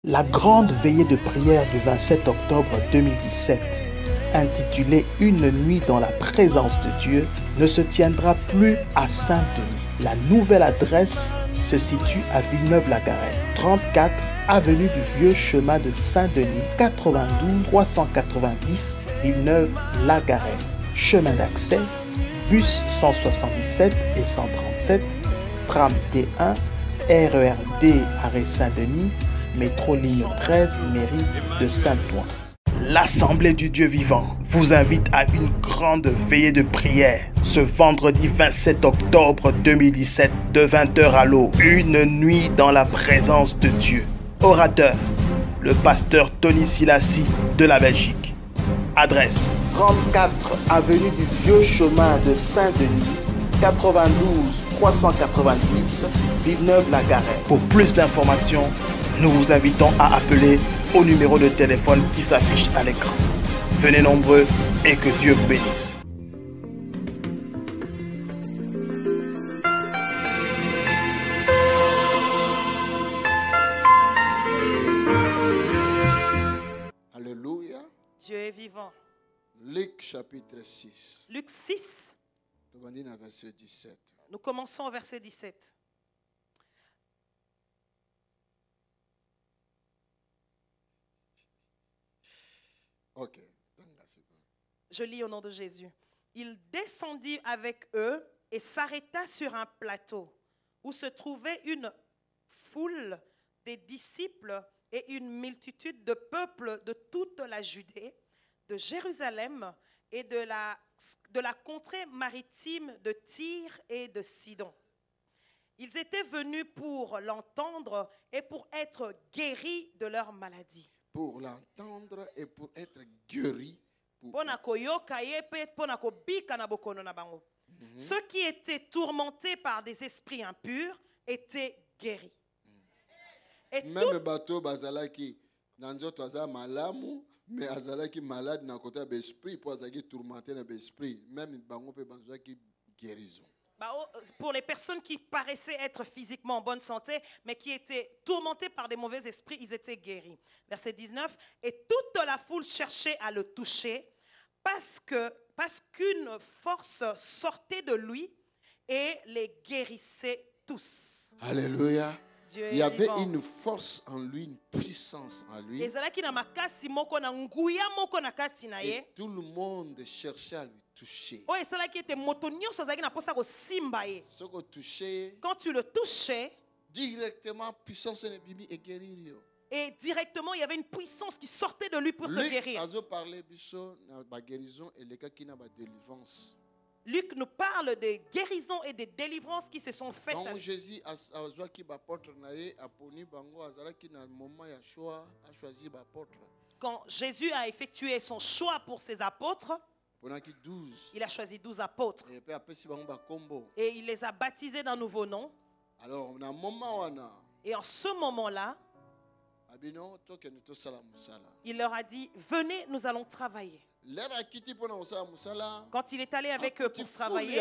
La grande veillée de prière du 27 octobre 2017, intitulée « Une nuit dans la présence de Dieu », ne se tiendra plus à Saint-Denis. La nouvelle adresse se situe à Villeneuve-la-Garenne, 34 avenue du Vieux Chemin de Saint-Denis, 92 390 Villeneuve-la-Garenne. Chemin d'accès, bus 177 et 137, tram T1, RERD arrêt Saint-Denis, métro ligne 13, mairie de Saint-Ouen. L'Assemblée du Dieu vivant vous invite à une grande veillée de prière ce vendredi 27 octobre 2017 de 20h à l'aube. Une nuit dans la présence de Dieu. Orateur, le pasteur Tony Silassi de la Belgique. Adresse 34 avenue du Vieux Chemin de Saint-Denis, 92 390 Villeneuve-la-Garenne. Pour plus d'informations, nous vous invitons à appeler au numéro de téléphone qui s'affiche à l'écran. Venez nombreux et que Dieu vous bénisse. Alléluia. Dieu est vivant. Luc chapitre 6. Luc 6, Verset 17. nous commençons au verset 17. Ok. Je lis au nom de Jésus. Il descendit avec eux et s'arrêta sur un plateau où se trouvait une foule des disciples et une multitude de peuples de toute la Judée, de Jérusalem et de la contrée maritime de Tyr et de Sidon. Ils étaient venus pour l'entendre et pour être guéris de leur maladie. Pour l'entendre et pour être guéri. Ceux qui étaient tourmentés par des esprits impurs étaient guéris. Et même bateau bazalaki nanzoto aza malamu mais azalaki malade na côté d'esprit pour azalaki tourmenté na esprit même bango pe bazaki guérison. Pour les personnes qui paraissaient être physiquement en bonne santé, mais qui étaient tourmentées par des mauvais esprits, ils étaient guéris. Verset 19. Et toute la foule cherchait à le toucher parce qu'une force sortait de lui et les guérissait tous. Alléluia. Dieu Il y avait vivant. une force en lui, une puissance en lui. Et tout le monde cherchait à lui toucher. Quand tu le touchais, directement, puissance et guérir. Et directement, il y avait une puissance qui sortait de lui pour te guérir. Luc nous parle des guérisons et des délivrances qui se sont faites. Quand Jésus a Quand Jésus a effectué son choix pour ses apôtres, il a choisi 12 apôtres. Et il les a baptisés d'un nouveau nom. Et en ce moment-là, il leur a dit, venez, nous allons travailler. Quand il est allé avec eux pour travailler,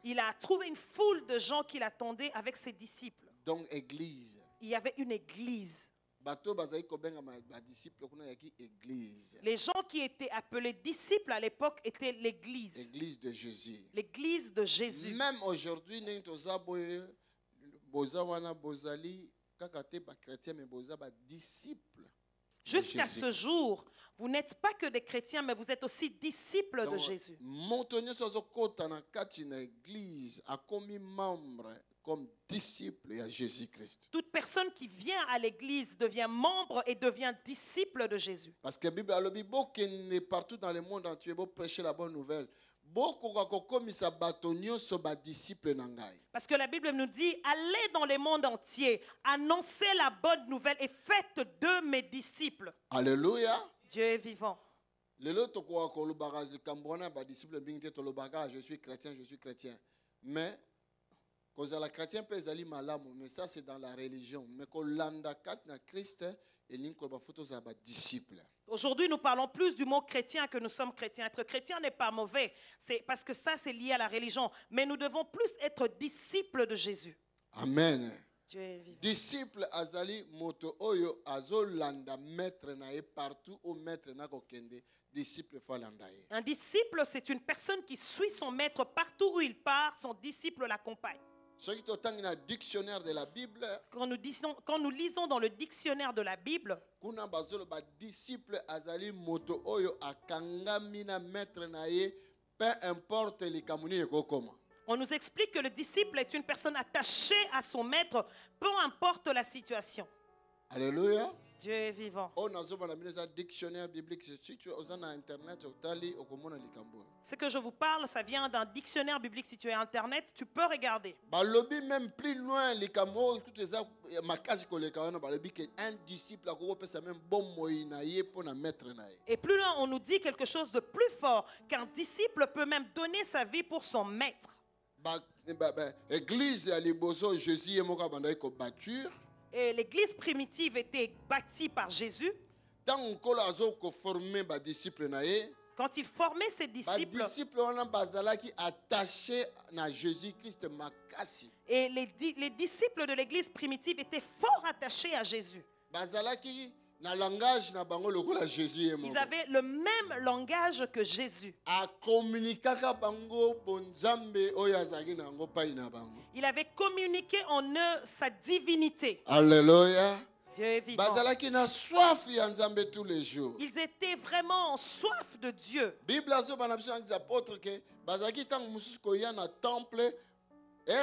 il a trouvé une foule de gens qui l'attendaient avec ses disciples. Donc, église. Il y avait une église. Les gens qui étaient appelés disciples à l'époque étaient l'église. L'église de Jésus. L'église de Jésus. Même aujourd'hui, jusqu'à ce jour, vous n'êtes pas que des chrétiens, mais vous êtes aussi disciples de Jésus. Comme disciple à Jésus-Christ. Toute personne qui vient à l'église devient membre et devient disciple de Jésus. Parce que la Bible a dit que partout dans le monde entier, vous prêchez la bonne nouvelle. Parce que la Bible nous dit, allez dans le monde entier, annoncez la bonne nouvelle et faites de mes disciples. Alléluia. Dieu est vivant. Je suis chrétien, je suis chrétien. Mais quand la chrétien peut aller malamu, mais ça c'est dans la religion. Mais quand l'anda kat na Christ, et l'inko ba photo za ba disciple. Aujourd'hui, nous parlons plus du mot chrétien que nous sommes chrétiens. Être chrétien n'est pas mauvais, c'est parce que ça c'est lié à la religion. Mais nous devons plus être disciples de Jésus. Amen. Dieu est vivant. Disciple azali moto oyo azolanda maître na ye partout au maître na kokende. Disciple falanda ye. Un disciple, c'est une personne qui suit son maître partout où il part, son disciple l'accompagne. Ce qui est dans le dictionnaire de la Bible, Quand nous lisons dans le dictionnaire de la Bible, kuna bazolo ba disciple azali moto oyo akangami na maître na ye, peu importe likamuni ekokoma. on nous explique que le disciple est une personne attachée à son maître, peu importe la situation. Alléluia. Dieu est vivant. On a zoba na mineza dictionnaire biblique, si tu es na internet otali okomona likambo. Ce que je vous parle, ça vient d'un dictionnaire biblique. Si tu es à Internet, tu peux regarder. Balobi même plus loin likambo tout ça makasi koleka wana balobi que un disciple akoko pesa même bon moyi na ye pour na maître na ye. Et plus loin, on nous dit quelque chose de plus fort, qu'un disciple peut même donner sa vie pour son maître. Église à liboso Jésus et moka bandai ko bâtir. Et l'église primitive était bâtie par Jésus. Tant qu'on a formé ba disciple na ye. Quand il formait ses disciples, et les disciples de l'église primitive étaient fort attachés à Jésus. Ils avaient le même langage que Jésus. Il avait communiqué en eux sa divinité. Alléluia. Dieu est vivant. Ils étaient vraiment en soif de Dieu. La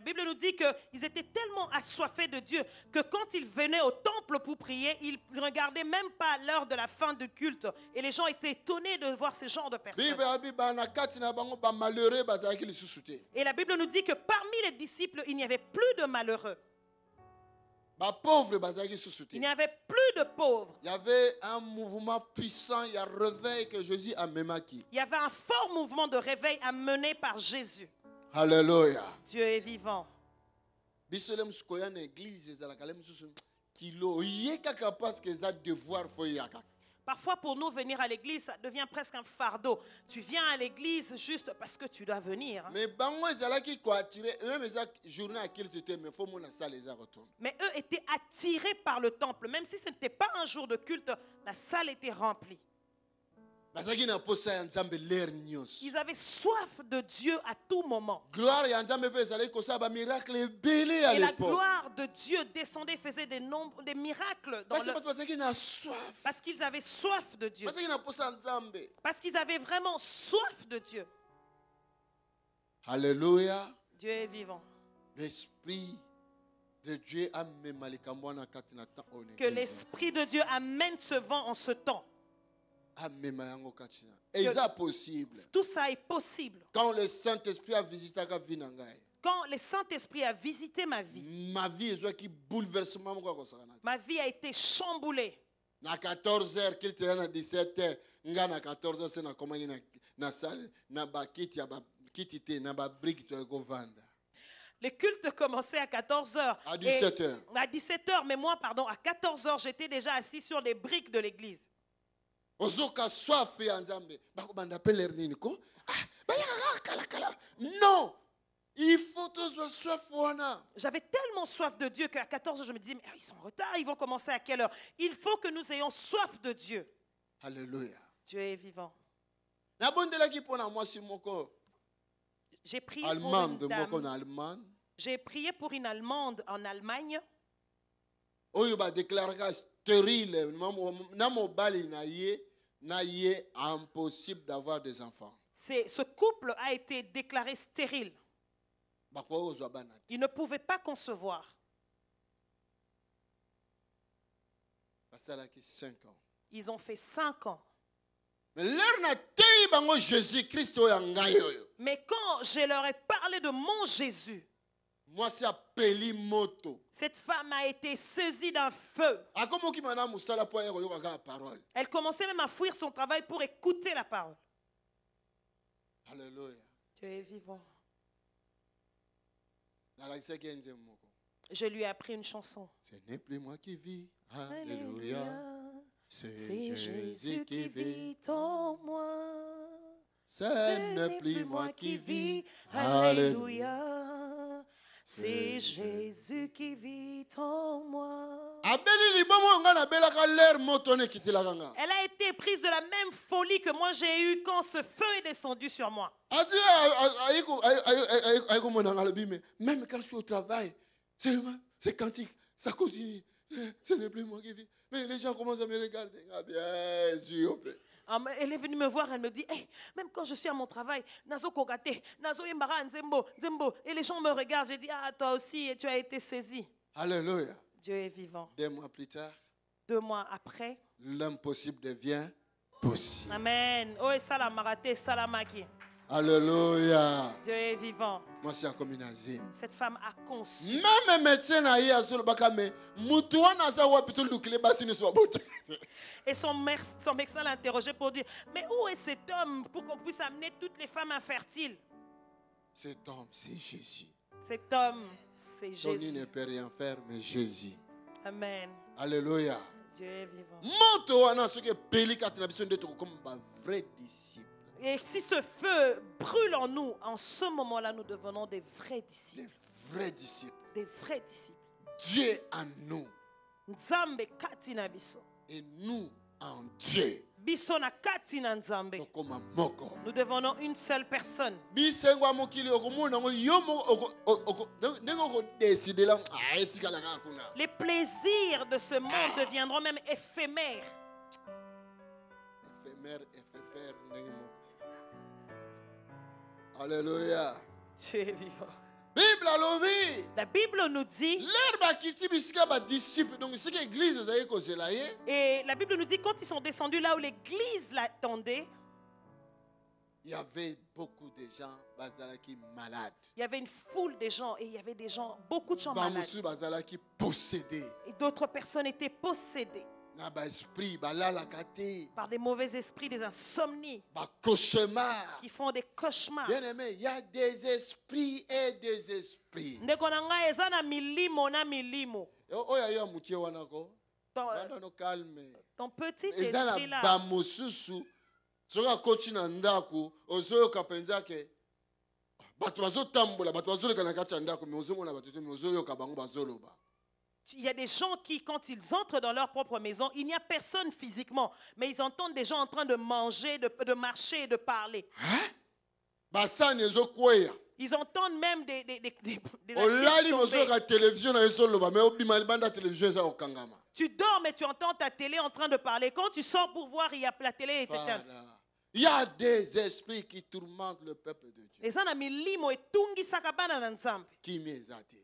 Bible nous dit qu'ils étaient tellement assoiffés de Dieu que quand ils venaient au temple pour prier, ils ne regardaient même pas l'heure de la fin du culte. Et les gens étaient étonnés de voir ce genre de personnes. Et la Bible nous dit que parmi les disciples, il n'y avait plus de malheureux. Il n'y avait plus de pauvres. Il y avait un mouvement puissant, il y a un réveil que Jésus a mené. Il y avait un fort mouvement de réveil amené par Jésus. Alléluia. Dieu est vivant. Parfois, pour nous, venir à l'église, ça devient presque un fardeau. Tu viens à l'église juste parce que tu dois venir. Mais eux étaient attirés par le temple. Même si ce n'était pas un jour de culte, la salle était remplie. Ils avaient soif de Dieu à tout moment. Et la gloire de Dieu descendait, faisait des miracles. Parce qu'ils avaient soif de Dieu. Parce qu'ils avaient vraiment soif de Dieu. Alléluia. Dieu est vivant. L'Esprit de Dieu que l'Esprit de Dieu amène ce vent en ce temps. Et c'est possible. Tout ça est possible. Quand le Saint-Esprit a visité Quand le Saint-Esprit a visité ma vie, ma vie a été chamboulée. À 14h, qu'il était à 17h, à 14h, c'est na salle, na bakiti ya bakiti na ba brique to ko vanda. Le culte commençait à 14h. À 17h. À 17h, mais moi, pardon, à 14h, j'étais déjà assis sur les briques de l'église. Non, il faut toujours soif. J'avais tellement soif de Dieu qu'à 14h, je me disais, mais ils sont en retard, ils vont commencer à quelle heure? Il faut que nous ayons soif de Dieu. Alléluia. Dieu est vivant. J'ai prié pour une dame. J'ai prié pour une Allemande en Allemagne. Stérile, impossible d'avoir des enfants. Ce couple a été déclaré stérile. Il ne pouvait pas concevoir. Ils ont fait 5 ans. Mais quand je leur ai parlé de mon Jésus, cette femme a été saisie d'un feu. Elle commençait même à fuir son travail pour écouter la parole. Alléluia. Dieu est vivant. Je lui ai appris une chanson. Ce n'est plus moi qui vis. Alléluia. C'est Jésus qui vit en moi. Ce Ce n'est plus moi qui vis. Alléluia. C'est Jésus qui vit en moi. Abeli libomo nga na belaka l'air moto ne kitilaka nga. Elle a été prise de la même folie que moi j'ai eue quand ce feu est descendu sur moi. Asi aïko mona nga lobi, mais même quand je suis au travail, c'est cantique, ça continue. Ce n'est plus moi qui vis. Mais les gens commencent à me regarder. Ah bien sûr. Elle est venue me voir, elle me dit, hey, même quand je suis à mon travail, Nazo Kogate, Nazo Yembara, Nzembo, Nzembo, et les gens me regardent, j'ai dit, ah, toi aussi, tu as été saisi. Alléluia. Dieu est vivant. 2 mois plus tard, 2 mois après, l'impossible devient possible. Amen. Oh, et Salamaraté, Salamaki. Alléluia. Dieu est vivant. Moi, c'est comme une azime. Cette femme a conçu. Même médecin a eu à se le bakame. Moutouana sa wapitou lukile basi ne soit botte. Et son médecin l'a interrogé pour dire, mais où est cet homme pour qu'on puisse amener toutes les femmes infertiles? Cet homme, c'est Jésus. Cet homme, c'est Tony Jésus. ne peut rien faire, mais Jésus. Amen. Alléluia. Dieu est vivant. Moutouana ce que Péli Katinabison d'être comme un vrai disciple. Et si ce feu brûle en nous, en ce moment-là, nous devenons des vrais disciples. Des vrais disciples. Des vrais disciples. Dieu en nous. Nzambe katina biso. Et nous en Dieu. Biso na katina nzambe. Donc, comme un moko. Nous devenons une seule personne. Bisengwa mokili okomona ngo yomo oko décider là etikala ka kuna. Les plaisirs de ce monde deviendront même éphémères. Éphémère, éphémère, ndenge moko. Alléluia. Dieu est vivant. Bible alobi. La Bible nous dit, L'herbe qui bisika ba disciple donc c'est que l'église ezali kozela ye. et la Bible nous dit, quand ils sont descendus là où l'église l'attendait, Il y avait beaucoup de gens bazalaki malades. il y avait une foule de gens et il y avait des gens, beaucoup de gens malades. Bamusu bazalaki possédés. Et d'autres personnes étaient possédées Na ba esprit balala kate. par des mauvais esprits, des insomnies, Ba cauchemar. qui font des cauchemars. Bien aimé, il y a des esprits et des esprits. Ndeko na ngai eza na milimo na milimo. Oya yo mukie wana ko. Ton, No calme. ton petit Eza esprit na là, ba mosusu. Soka kochi na ndako, ozoyoka penza ke bato bazotambola, bato bazoleka na kati ya ndako, mais ozomona bato te, mais ozoyoka bango bazoloba. il y a des gens qui, quand ils entrent dans leur propre maison, il n'y a personne physiquement, mais ils entendent des gens en train de manger, de marcher, de parler. Basani ezokweya. Ils entendent même des Olali assiettes tomber. mozoyoka télévision na ezoloba, mais obima libanda télévision eza okangama. Tu dors, mais tu entends ta télé en train de parler. Quand tu sors pour voir, il y a la télé est éteinte. Voilà. Il y a des esprits qui tourmentent le peuple de Dieu. Et ça, na milimo etungisaka bana na nzambe, Qui m'exate.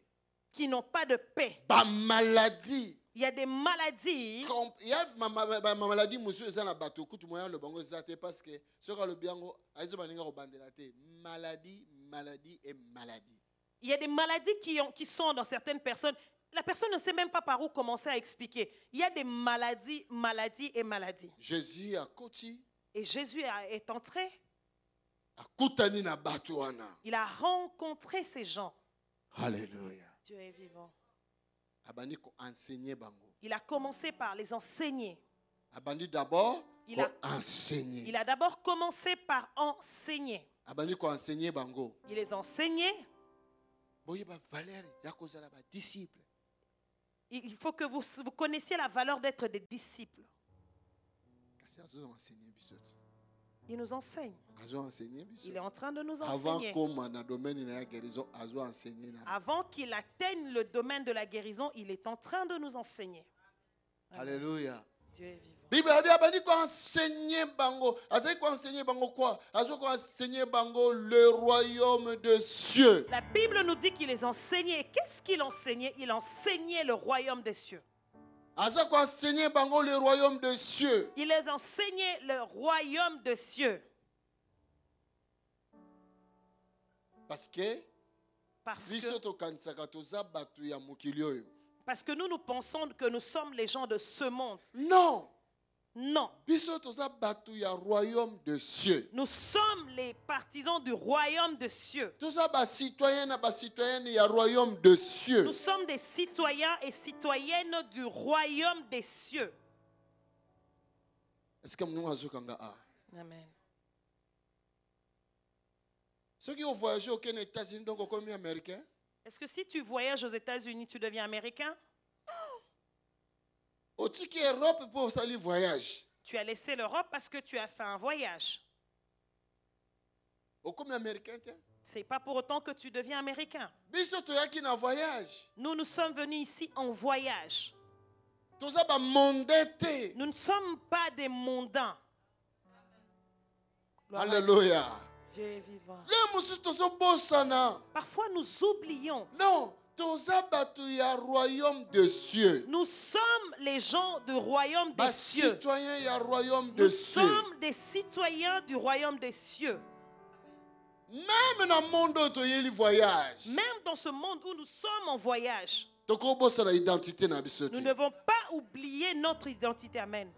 qui n'ont pas de paix. Ba maladie. Il y a des maladies. Il y a ma maladie, monsieur, ça na bato kutu moya le bango zate parce que ce que le biango aizo baninga ko bandela te. Maladie, maladie et maladie. Il y a des maladies qui sont dans certaines personnes. La personne ne sait même pas par où commencer à expliquer. Il y a des maladies, maladies et maladies. Jésus a koti Et Jésus est entré. a kutani na bato wana. Il a rencontré ces gens. Alléluia. Dieu est vivant. Abandi ko enseigner bango. Il a commencé par les enseigner. Abandi d'abord Il ko a- enseigner. Il a d'abord commencé par enseigner. Abandi ko enseigner bango. Il les enseignait. Boye ba valeur ya kozala ba disciple. Il faut que vous connaissiez la valeur d'être des disciples. Kasi azo enseigner biso. Il nous enseigne. Azo enseigner biso. Il est en train de nous Avant enseigner. comme na domaine na guérison azo enseigner na. Avant qu'il atteigne le domaine de la guérison, il est en train de nous enseigner. Alléluia. Dieu est vivant. Bible a dit abandi ko enseigner bango. Azai ko enseigner bango quoi? Azo ko enseigner bango le royaume de cieux. La Bible nous dit qu'il les enseignait. Et qu'est-ce qu'il enseignait? Il enseignait le royaume des cieux. Azo ko enseigner bango le royaume de cieux. Il les enseignait le royaume des cieux. Parce que Parce biso que, to kanisaka toza batu ya mokili oyo. parce que nous pensons que nous sommes les gens de ce monde. Non. Non. Biso toza batu ya royaume de cieux. Nous sommes les partisans du royaume des cieux. Toza ba citoyen na ba citoyenne ya royaume de cieux. Nous sommes des citoyens et citoyennes du royaume des cieux. Est-ce que nous azo kanga a? Amen. Ceux qui ont voyagé aux États-Unis, donc au commis américain, Est-ce que si tu voyages aux États-Unis, tu deviens américain? au ticket Europe pour salir voyage. Tu as laissé l'Europe parce que tu as fait un voyage. Au commis américain, C'est pas pour autant que tu deviens américain. biso toyaki na voyage. Nous sommes venus ici en voyage. Toza ba mondete. Nous ne sommes pas des mondains. Gloire à Alléluia. Dieu est vivant. Les musu tozo bosana. Parfois, nous oublions. Non, toza batu ya royaume des cieux. Nous sommes les gens du royaume des Ba cieux. citoyens ya royaume Nous des cieux. sommes des citoyens du royaume des cieux. Même dans le monde où toyeli voyage. Même dans ce monde où nous sommes en voyage, Toko bosana identité na biso. nous ne devons pas oublier notre identité. Amen.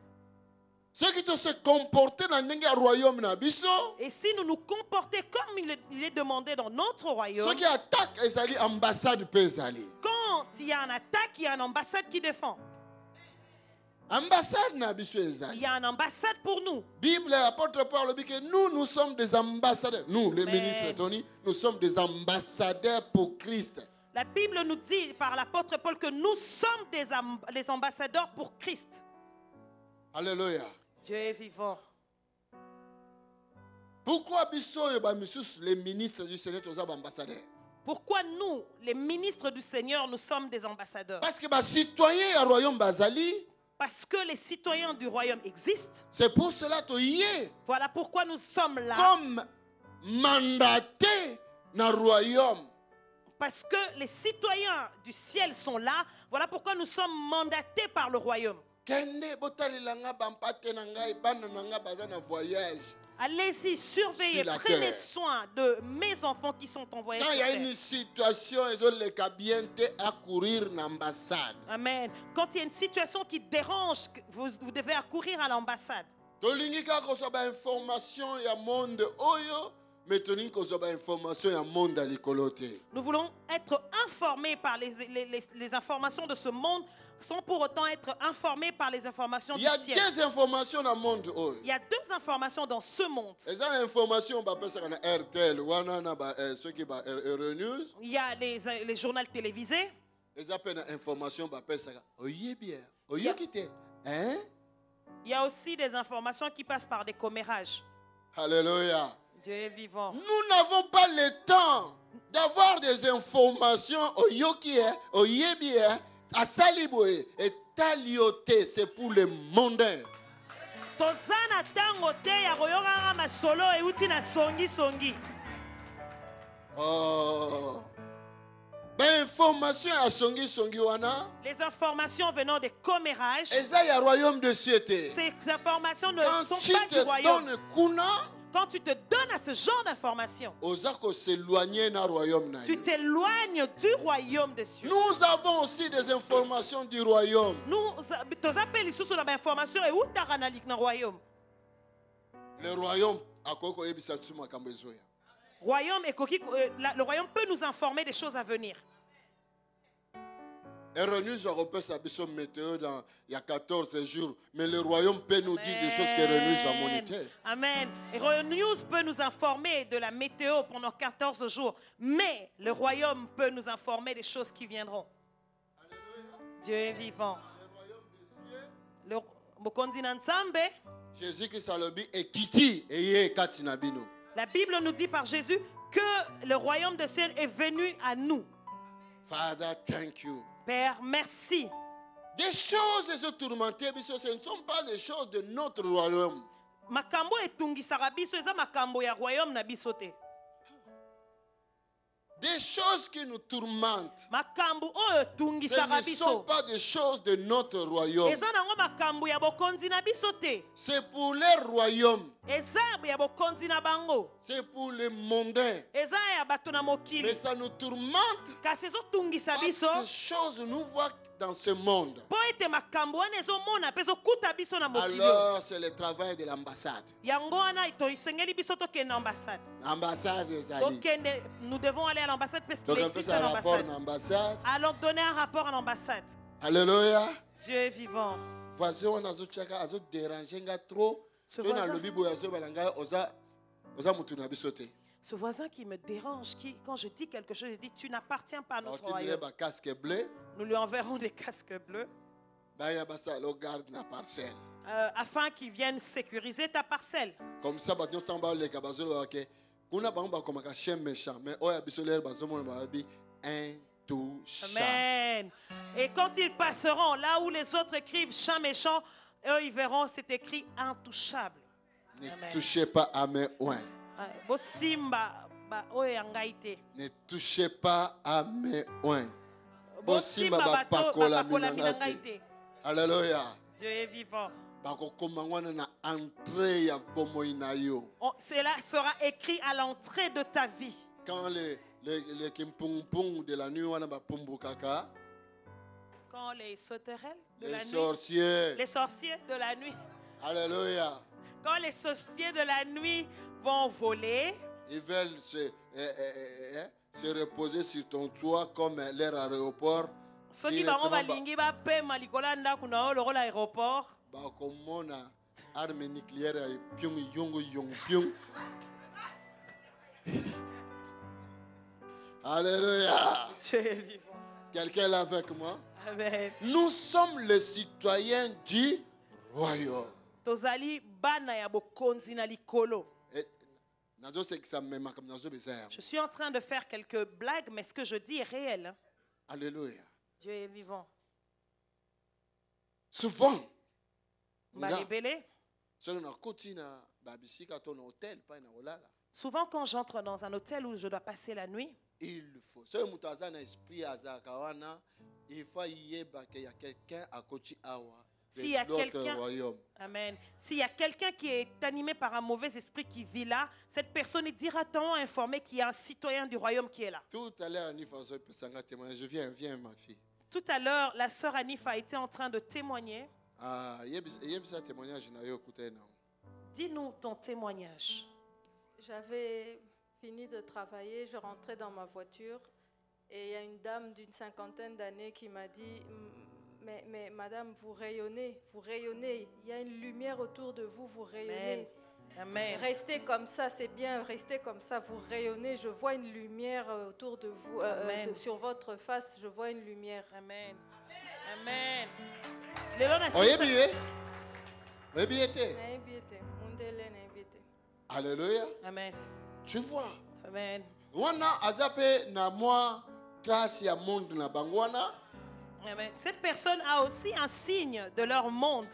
Ceux qui te se comporter dans le royaume na biso. Et si nous nous comportons comme il est demandé dans notre royaume, Ceux qui attaquent ezali ambassade pe ezali. quand il y a une attaque, il y a une ambassade qui défend. Ambassade na biso Il ezali. y a une ambassade pour nous. Bible, l'apôtre Paul dit que nous sommes des ambassadeurs. Nous, les Amen. ministres, Tony, nous sommes des ambassadeurs pour Christ. La Bible nous dit par l'apôtre Paul que nous sommes les ambassadeurs pour Christ. Alléluia. Dieu est vivant. Pourquoi biso et les ministres du Seigneur sont des ambassadeurs? Pourquoi nous, les ministres du Seigneur, nous sommes des ambassadeurs? Parce que les citoyens du royaume Bazali, Parce que les citoyens du royaume existent. c'est pour cela que y est Voilà pourquoi nous sommes là. comme mandatés dans le royaume. Parce que les citoyens du ciel sont là. Voilà pourquoi nous sommes mandatés par le royaume. Kende botalilanga bampate na ngai bana na nga baza na voyage. Allez-y, surveillez, Sur la prenez terre. soin de mes enfants qui sont en voyage Quand il y sur a une terre. situation, ils ont les cabientes à courir dans l'ambassade. Amen. Quand il y a une situation qui dérange, vous devez accourir à l'ambassade. Tolingi kaka kozwa information ya monde oyo, mais tolingi kozwa information ya monde likolo te. Nous voulons être informés par les informations de ce monde sans pour autant être informés par les informations Il du y a ciel. deux informations dans le monde oyo. Il y a deux informations dans ce monde. Eza information bapesaka na RTL wana na ba ceux qui ba Euronews. Il y a les journaux télévisés. Eza pe na information bapesaka oyebi oyoki te. Hein? Il y a aussi des informations qui passent par des commérages. Alléluia. Dieu est vivant. Nous n'avons pas le temps d'avoir des informations oyoki oyebi à Saliboé et talioté, c'est pour les mondains. Tozana tango te ya koyoka masolo euti na songi. Oh. Ben information à songi wana. Les informations venant des commérages, Eza ya royaume de cieux te. ces informations ne Quand sont tu pas du te royaume. donnes kuna, Quand tu te donnes à ce genre d'informations, ozako s'éloigner na royaume na tu yo. t'éloignes du royaume des cieux. Nous avons aussi des informations du royaume. Nous appelons sous la information et où t'as na royaume. Le royaume akoko ebisa su makambo ezoya. Royaume et le royaume peut nous informer des choses à venir. Euronews européen sa météo dans il y a 14 jours, mais le royaume peut nous dire des choses que Euronews a monité. Amen. Et News peut nous informer de la météo pendant 14 jours, mais le royaume peut nous informer des choses qui viendront. Dieu est vivant. Le Mokonzi na Nzambe, Jésus-Christ a lobi ekiti eye kati na bino. la Bible nous dit par Jésus que le royaume de ciel est venu à nous. Father, thank you. Père, merci. Des choses se tourmentées, ce ne sont pas les choses de notre royaume. Makambo etungisaka biso eza makambo ya royaume na biso te. Des choses qui nous tourmentent. Makambo oyo Ce etungisaka ne sont biso. pas des choses de notre royaume. Eza nango makambo ya bokonzi na biso te. C'est pour les royaumes. Eza ya bokonzi na bango. C'est pour les mondains. Eza ya bato na Mais mokili. ça nous tourmente. Kasi ezotungisa Parce biso que ces choses nous voient dans ce monde. mpo ete makambo wana ezomona mpe ezokuta biso na mokili. Alors, c'est le travail de l'ambassade. Yango wana tosengeli biso tokende na ambassade. L'ambassade des alliés. Tokende, nous devons aller à l'ambassade parce qu'il Donc, on existe fait un une rapport ambassade. dans l'ambassade. Allons donner un rapport à l'ambassade. Alléluia. Dieu est vivant. Voisin, on a déranger trop. Ce On a voisin. le bibo, oza mutu na biso te. Ce voisin qui me dérange, quand je dis quelque chose, il dit, tu n'appartiens pas à notre On dirait royaume. un casque bleu. Nous lui enverrons des casques bleus Ben, il y a ça, le garde la parcelle. afin qu'il vienne sécuriser ta parcelle. Comme ça, nous sommes en les cabazolo. On a pas comme un chien méchant, mais on a besoin de bazomo babi intouchable. Amen. Et quand ils passeront là où les autres écrivent chant méchant, eux ils verront c'est écrit intouchable. Ne Amen. touchez pas à mes oins. Bosimba ba oyo yangaite. Ne touchez pas à mes oins. Bosimba bato bakola minangaite. Alléluia. Dieu est vivant. Cela sera écrit à l'entrée de ta vie. Quand les kimpung de la nuit, Quand les sauterelles de les la nuit, sorciers, les sorciers de la nuit, alléluia, quand les sorciers de la nuit vont voler, ils veulent se reposer sur ton toit comme leur aéroport. soki bango balingi bapema likolo ndako na yo lokola aéroport, bakomona arme nucléaire ya pyong yongo yong pyong. Alléluia. Dieu est vivant. Quelqu'un est là avec moi? Amen. Nous sommes les citoyens du royaume. Tozali bana ya bokonzi na likolo. Je suis en train de faire quelques blagues, mais ce que je dis est réel. Hein. Alléluia. Dieu est vivant. Souvent, souvent quand j'entre dans un hôtel où je dois passer la nuit, il faut. Il faut qu'il y ait quelqu'un à côté s'il y a de l'autre quelqu'un, royaume. amen. S'il y a quelqu'un qui est animé par un mauvais esprit qui vit là, cette personne est directement informée qu'il y a un citoyen du royaume qui est là. Tout à l'heure, je viens, ma fille. Tout à l'heure, la sœur Anif a été en train de témoigner. Dis-nous ton témoignage. J'avais fini de travailler, je rentrais dans ma voiture et il y a une dame d'une 50aine d'années qui m'a dit mais madame, vous rayonnez, il y a une lumière autour de vous, vous rayonnez. Amen. Restez comme ça, c'est bien, restez comme ça, vous rayonnez, je vois une lumière autour de vous, sur votre face, je vois une lumière. Amen. Amen. Alléluia. Amen. Tu vois. Amen. Wana azape na moi grâce ya monde na bangwana. Amen. Cette personne a aussi un signe de leur monde.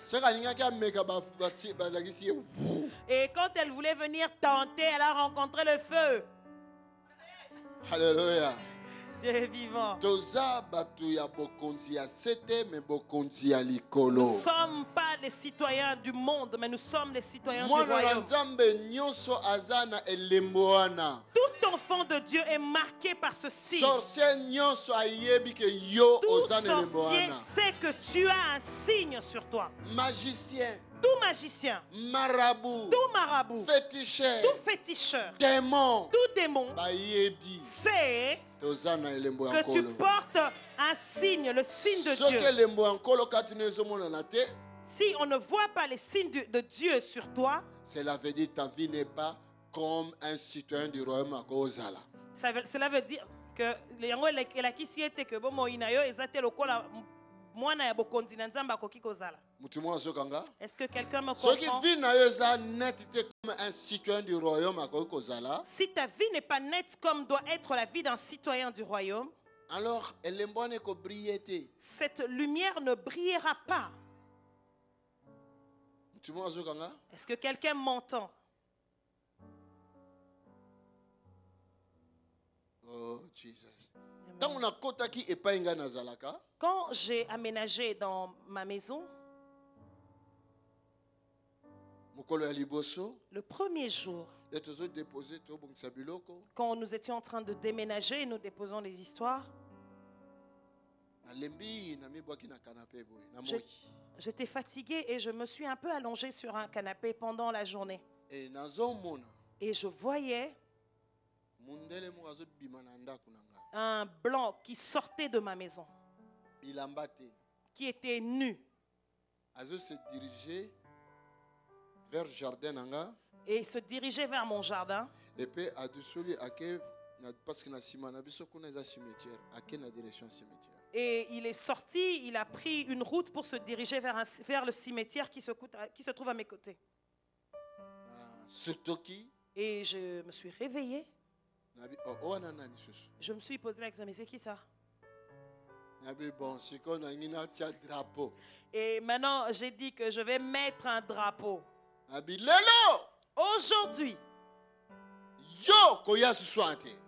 Et quand elle voulait venir tenter, elle a rencontré le feu. Alléluia. Dieu est vivant. Nous ne sommes pas les citoyens du monde, mais nous sommes les citoyens du royaume. Tout enfant de Dieu est marqué par ce signe. Tout sorcier sait que tu as un signe sur toi. Magicien. Tout magicien, marabout, tout marabout, féticheur, tout féticheur, démon, tout démon, c'est que tu portes un signe, le signe de Dieu. Si on ne voit pas les signes de Dieu sur toi, cela veut dire que ta vie n'est pas comme un citoyen du royaume à Kozala. Cela veut dire que les gens qui étaient que bon moinayo ezate lokola mwana ya bokonzi na nzamba koki kozala. Est-ce que quelqu'un me comprend? Si ta vie n'est pas nette comme doit être la vie d'un citoyen du royaume, alors cette lumière ne brillera pas. Est-ce que quelqu'un m'entend? Oh, Jesus. Quand j'ai aménagé dans ma maison, le premier jour, quand nous étions en train de déménager et nous déposons les histoires, j'étais fatiguée et je me suis un peu allongée sur un canapé pendant la journée. Et je voyais un blanc qui sortait de ma maison, qui était nu. se diriger vers le jardin Et il se dirigeait vers mon jardin. Et puis à Dusoli, parce que na sima na biso kuna eza cimetière, à na direction cimetière. Et il est sorti, il a pris une route pour se diriger vers le cimetière qui se trouve à mes côtés. Sotoki. Et je me suis réveillée. Je me suis posé la question, mais c'est qui ça? Bon, c'est qu'on a un drapeau. Et maintenant, j'ai dit que je vais mettre un drapeau. Aujourd'hui,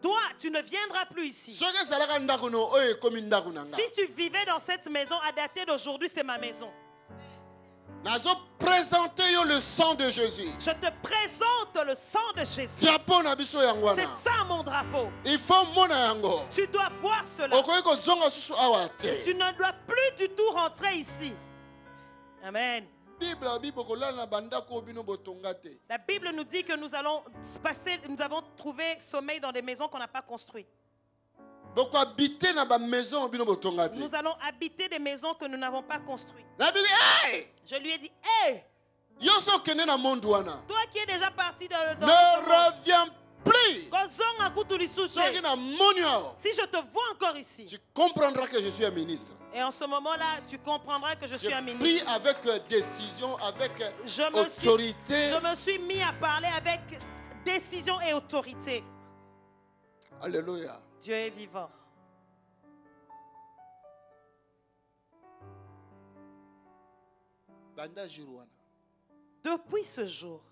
toi, tu ne viendras plus ici. Si tu vivais dans cette maison, à dater d'aujourd'hui, c'est ma maison. Le sang de Jésus. Je te présente le sang de Jésus. C'est ça mon drapeau. Il faut tu dois voir cela. Tu ne dois plus du tout rentrer ici. Amen. La Bible nous dit que nous avons trouvé sommeil dans des maisons qu'on n'a pas construites. Nous allons habiter des maisons que nous n'avons pas construites. Je lui ai dit, hey! Toi qui es déjà parti dans le monde, ne reviens plus. Si je te vois encore ici, tu comprendras que je suis un ministre. Et en ce moment-là, tu comprendras que je suis un ministre. Prie avec décision, avec autorité. Je me suis mis à parler avec décision et autorité. Alléluia. Dieu est vivant. Depuis ce jour,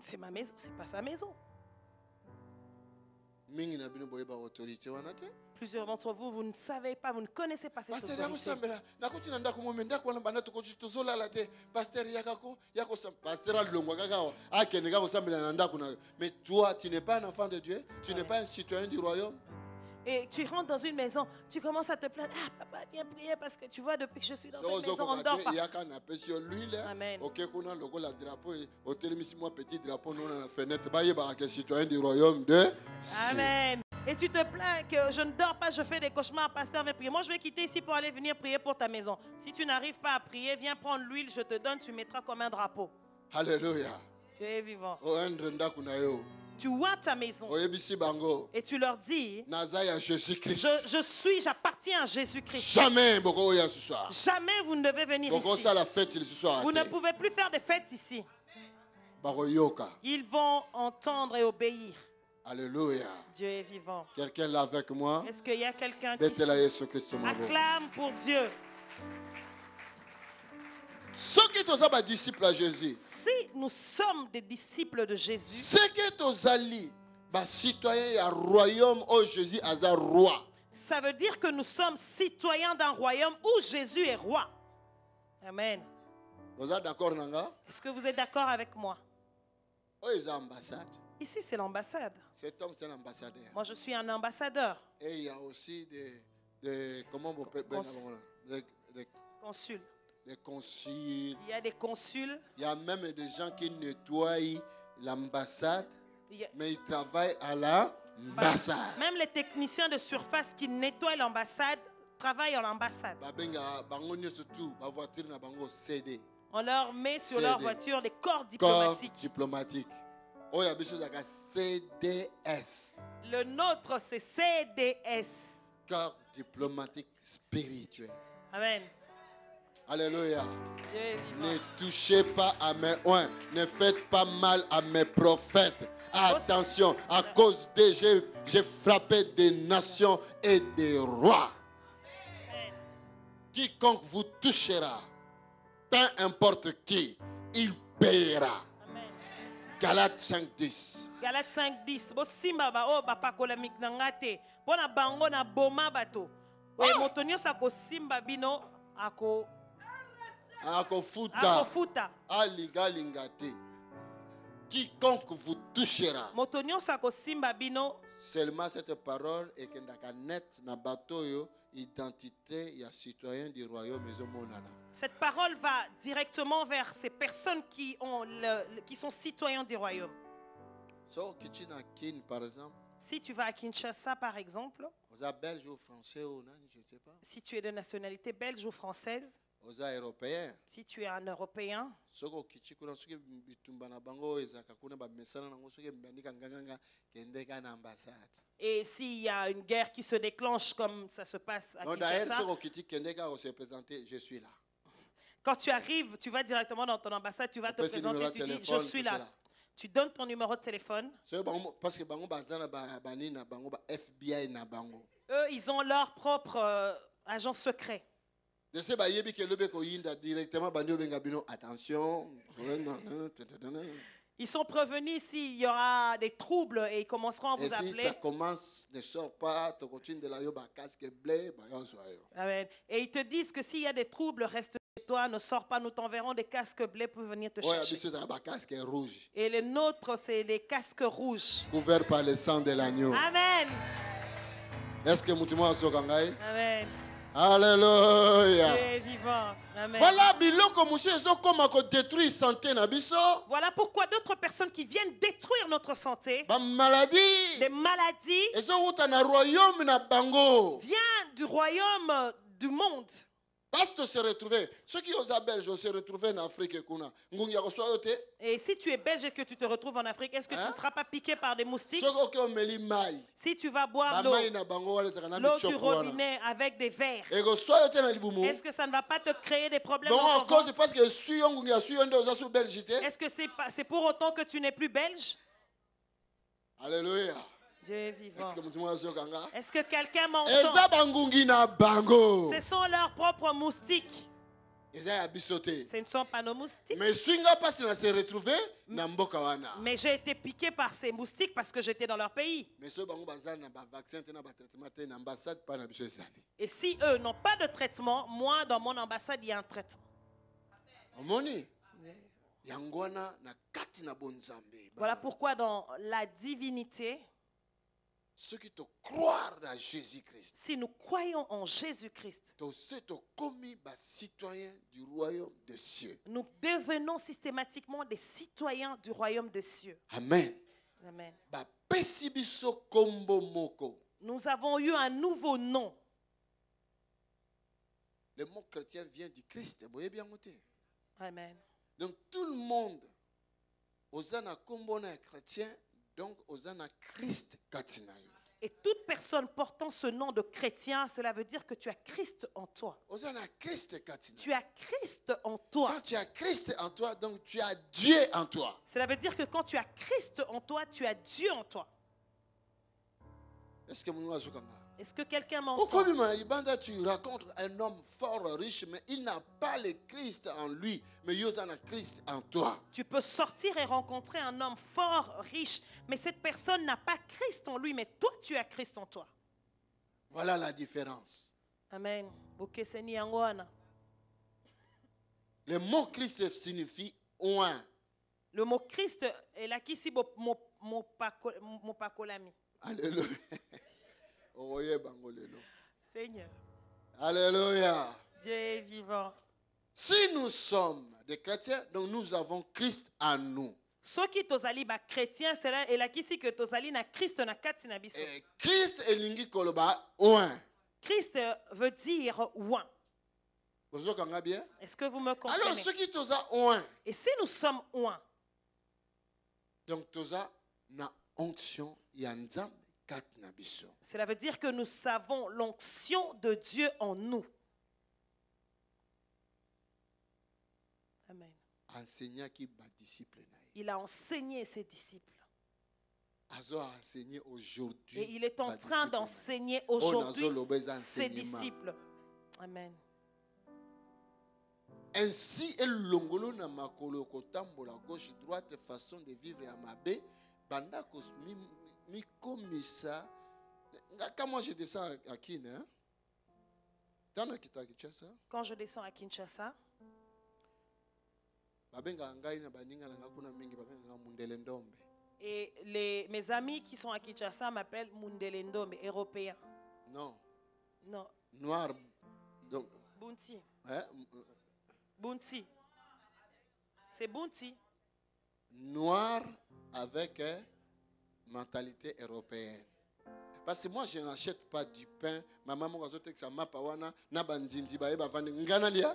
c'est ma maison, c'est pas sa maison. Plusieurs d'entre vous, vous ne savez pas, vous ne connaissez pas cette autorité. Mais toi, tu n'es pas un enfant de Dieu, tu n'es pas un citoyen du royaume. Et tu rentres dans une maison, tu commences à te plaindre. Ah, papa, viens prier parce que tu vois, depuis que je suis dans cette maison, on ne dort pas. Amen. Amen. Et tu te plains que je ne dors pas, je fais des cauchemars, pasteur, viens prier. Moi, je vais quitter ici pour aller venir prier pour ta maison. Si tu n'arrives pas à prier, viens prendre l'huile, je te donne, tu mettras comme un drapeau. Alléluia. Tu es vivant. Tu vois ta maison et tu leur dis, j'appartiens à Jésus-Christ. Jamais vous ne devez venir ici. Vous ne pouvez plus faire des fêtes ici. Ils vont entendre et obéir. Alléluia. Dieu est vivant. Quelqu'un là avec moi? Est-ce qu'il y a quelqu'un qui acclame pour Dieu? Si nous sommes des disciples de Jésus, ça veut dire que nous sommes citoyens d'un royaume où Jésus est roi. Amen. Est-ce que vous êtes d'accord avec moi? Ici, c'est l'ambassade. Cet homme, c'est l'ambassadeur. Moi, je suis un ambassadeur. Et il y a aussi des consuls. Les consuls. Il y a des consuls. Il y a même des gens qui nettoient l'ambassade, mais ils travaillent à l'ambassade. Même les techniciens de surface qui nettoient l'ambassade travaillent à l'ambassade. On leur met sur leur voiture les corps diplomatiques. CDS. Le nôtre, c'est CDS. Corps diplomatique spirituel. Amen. Alléluia. Ne touchez pas à mes oins. Ne faites pas mal à mes prophètes. Attention, à cause de j'ai frappé des nations et des rois. Amen. Quiconque vous touchera, peu importe qui, il paiera. Amen. Galates 5:10. Galates 5:10. Bo simba ba o ba pakola miknangate. Pona bango na boma bato. O motonyo sa ko simba bino ako Akofuta. Aligalingate. Quiconque vous touchera. Seulement cette parole est que net na batoyo identité ya citoyen du royaume. Cette parole va directement vers ces personnes qui sont citoyens du royaume. Par exemple. Si tu vas à Kinshasa, par exemple, vous êtes belge ou français ou non, je sais pas. Si tu es de nationalité belge ou française, oza européen. Si tu es un Européen, Soko okiti kuna soki bitumba na bango ezaka kuna bamesana nango soki mbandika nganganga kende ka na ambassade. et s'il y a une guerre qui se déclenche comme ça se passe à Non, d'ailleurs, Kinshasa, soko okiti kende ka se présenter, je suis là. quand tu arrives, tu vas directement dans ton ambassade, tu vas te Opesi numéro présenter, ya tu dis je téléphone, suis tout là. cela. Tu donnes ton numéro de téléphone. Soki bango parce que bango bazana bani na bango ba FBI na bango. Eux, ils ont leur propre agent secret. De ce bayebi ke lobe ko yinda directement bandi obenga bino attention. Ils sont prévenus s'il y aura des troubles et ils commenceront à Et vous si ça appeler. commence, ne sort pas, tu continues de la yoba casque blé, bah yon soit yo. Amen. Et ils te disent que s'il y a des troubles, reste chez toi, ne sors pas, nous t'enverrons des casques bleus pour venir te Ouais, chercher. biso ça ba casque rouge, Et les nôtres, c'est les casques rouges. couvert par le sang de l'agneau. Amen. Est-ce que mutumo asokangai? Amen. Alléluia. Dieu est vivant. Amen. Voilà biloko monsieur ezokoma ko détruire santé na biso, Voilà pourquoi d'autres personnes qui viennent détruire notre santé, ba maladie des maladies, ezowuta na royaume na bango. viennent du royaume du monde. Parce que se retrouver, ceux qui osent belge se retrouver en Afrique kuna, ngungi ya koswa yote, Et si tu es belge et que tu te retrouves en Afrique, est-ce que tu Hein? ne seras pas piqué par des moustiques? ceux qui ont meli mai, Si tu vas ba boire l'eau, mai na bango wale zaka na l'eau du bichoko wana. robinet avec des verres, Et koswa yote na libumu. est-ce que ça ne va pas te créer des problèmes Donc dans en ton cause ventre? parce que suis on ngungi ya suis on oza sous belgité. Est-ce que c'est pour autant que tu n'es plus belge? Alléluia. Dieu est Est-ce vivant. que mutumo azokanga? Est-ce que quelqu'un m'entend? Eza bangungi na bango. Ce sont leurs propres moustiques. Eza ya bisote. Ce ne sont pas nos moustiques. Mais swinga pasi na se retrouver na mboka wana. Mais j'ai été piqué par ces moustiques parce que j'étais dans leur pays. Mais ceux bango bazana na ba vaccin te na ba traitement te na ambassade pas na biso ezali. Et si eux n'ont pas de traitement, moi, dans mon ambassade, il y a un traitement. Omoni? Yangwana na kati na bonzambe. Voilà pourquoi dans la divinité, Ceux qui te croient à Jésus-Christ, si nous croyons en Jésus-Christ, te commis ba citoyen du royaume des cieux. nous devenons systématiquement des citoyens du royaume des cieux. Amen. Amen. Ba pesi biso kombo moko. Nous avons eu un nouveau nom. Le mot chrétien vient du Christ. Vous voyez bien noté. Amen. Donc tout le monde, osana kombo na chrétien, donc osana Christ katina yo. Et toute personne portant ce nom de chrétien, cela veut dire que tu as Christ en toi. Osana Christ katina. Tu as Christ en toi. Quand tu as Christ en toi, donc tu as Dieu en toi. Cela veut dire que quand tu as Christ en toi, tu as Dieu en toi. Est-ce que vous azokanga? Est-ce que quelqu'un Au m'entend? commun Libanda, tu rencontres un homme fort riche, mais il n'a pas le Christ en lui, mais il y a Christ en toi. Tu peux sortir et rencontrer un homme fort, riche, mais cette personne n'a pas Christ en lui, mais toi, tu as Christ en toi. Voilà la différence. Amen. Bokeseni yango wana. Le mot Christ signifie oin. Le mot Christ est là qui si mopakolami. Alléluia. Oye bangolelo. Seigneur, Alléluia. Dieu est vivant. Si nous sommes des chrétiens, donc nous avons Christ en nous. Soki tozali ba chrétien, cela est là qui si que tozali na Christ na kati na biso. Et Christ elingi koloba oin. Christ veut dire ouin. Vous avez bien? Est-ce que vous me Alors, comprenez? ceux qui toza oin, Et si nous sommes ouin, donc toza na onction yanzam kat na biso. cela veut dire que nous savons l'onction de Dieu en nous. Amen. Enseignant qui bat disciple. Il a enseigné ses disciples. Azo a enseigné aujourd'hui. Et il est en ba train disciple. d'enseigner Oh, aujourd'hui nazo lobeza ses enseignement. disciples. Amen. Ainsi, el longolo na makolo kotambola gauche droite façon de vivre à mabe banda ko mi komisa ngaka moi je descends à Kin hein. Tana kita kichasa Quand je descends à Kinshasa, babenga ngai na baninga na ngakuna mingi babenga mundele ndombe. et mes amis qui sont à Kinshasa m'appellent Mundelendombe, européen. Non, Non, noir donc Bunti. hein, Bunti. C'est Bunti. noir avec mentalité européenne. Parce que moi je n'achète pas du pain, ma maman azote que ça m'a pas wana na bandindi ba eba vande ngana lia.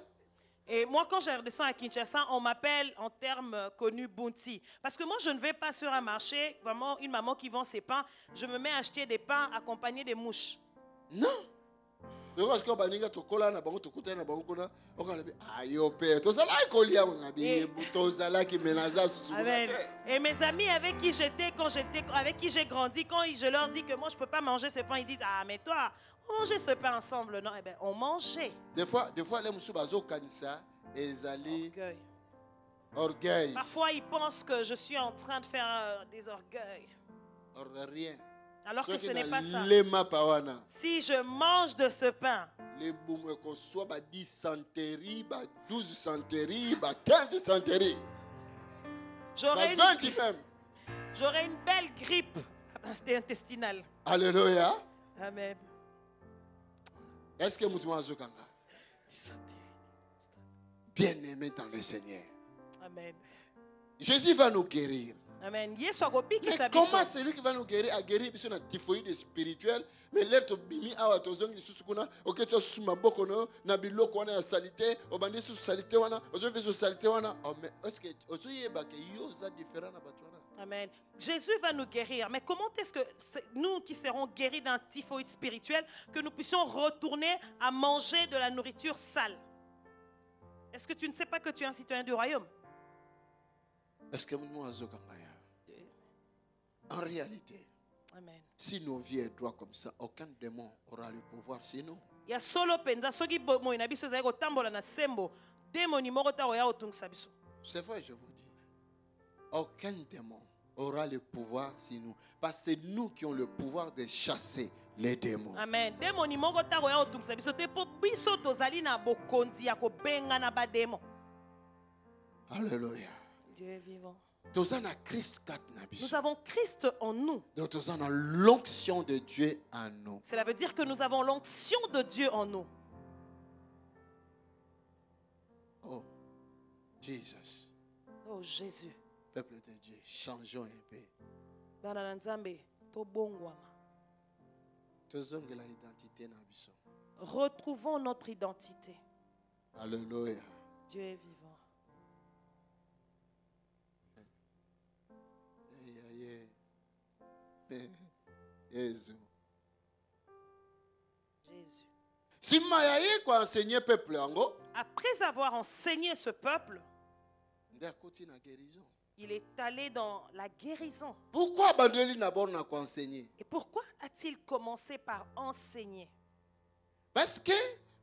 Et moi, quand je redescends à Kinshasa, on m'appelle en termes connus Bounty. Parce que moi, je ne vais pas sur un marché, vraiment une maman qui vend ses pains, je me mets à acheter des pains accompagnés des mouches. Non. Parce que baninga tokola na bango tokuta na bango kuna okala bi ayo pe tozala kolia ngabi tozala ki menaza susu. Amen. Et mes amis avec qui avec qui j'ai grandi, quand je leur dis que moi je peux pas manger ce pain, ils disent ah mais toi on mangeait ce pain ensemble. Non, eh ben on mangeait. Des fois les musu bazo kanisa ezali orgueil. Parfois ils pensent que je suis en train de faire des orgueils. Rien. Alors que ce n'est pas ça. Si je mange de ce pain, les boumou ko soit 10 centeries, 12 centeries, 15 centeries. J'aurais 20 même. J'aurais une belle grippe intestinale. Alléluia. Amen. Est-ce que mutu azokanga? Bien aimé dans le Seigneur. Amen. Jésus va nous guérir. Amen. Mais comment celui qui va nous guérir a guéri sur la typhoïde spirituelle, mais l'air to bimi awa to zongi susukuna, ok to suma boko no, na biloko wana ya salité, obandi su salité wana, ozo vezo salité wana. Oh mais est-ce que ozo yeba ke yoza différent na batwana? Amen. Jésus va nous guérir, mais comment est-ce que nous qui serons guéris d'un typhoïde spirituel, que nous puissions retourner à manger de la nourriture sale? Est-ce que tu ne sais pas que tu es un citoyen du royaume? Est-ce que nous azokanga? En réalité, amen, si nos vies sont droites comme ça, aucun démon aura le pouvoir sur nous. C'est vrai, je vous dis. Aucun démon aura le pouvoir sur nous. Parce que c'est nous qui avons le pouvoir de chasser les démons. Amen. Alléluia. Dieu est vivant. Nous avons Christ en nous. Donc nous avons l'onction de Dieu en nous. Cela veut dire que nous avons l'onction de Dieu en nous. Oh, Jesus. Oh, Jésus. Peuple de Dieu, changeons un peu. Retrouvons notre identité. Alléluia. Dieu est vivant. Jésus. Après avoir enseigné ce peuple, il est allé dans la guérison. Pourquoi enseigner? Et pourquoi a-t-il commencé par enseigner? Parce que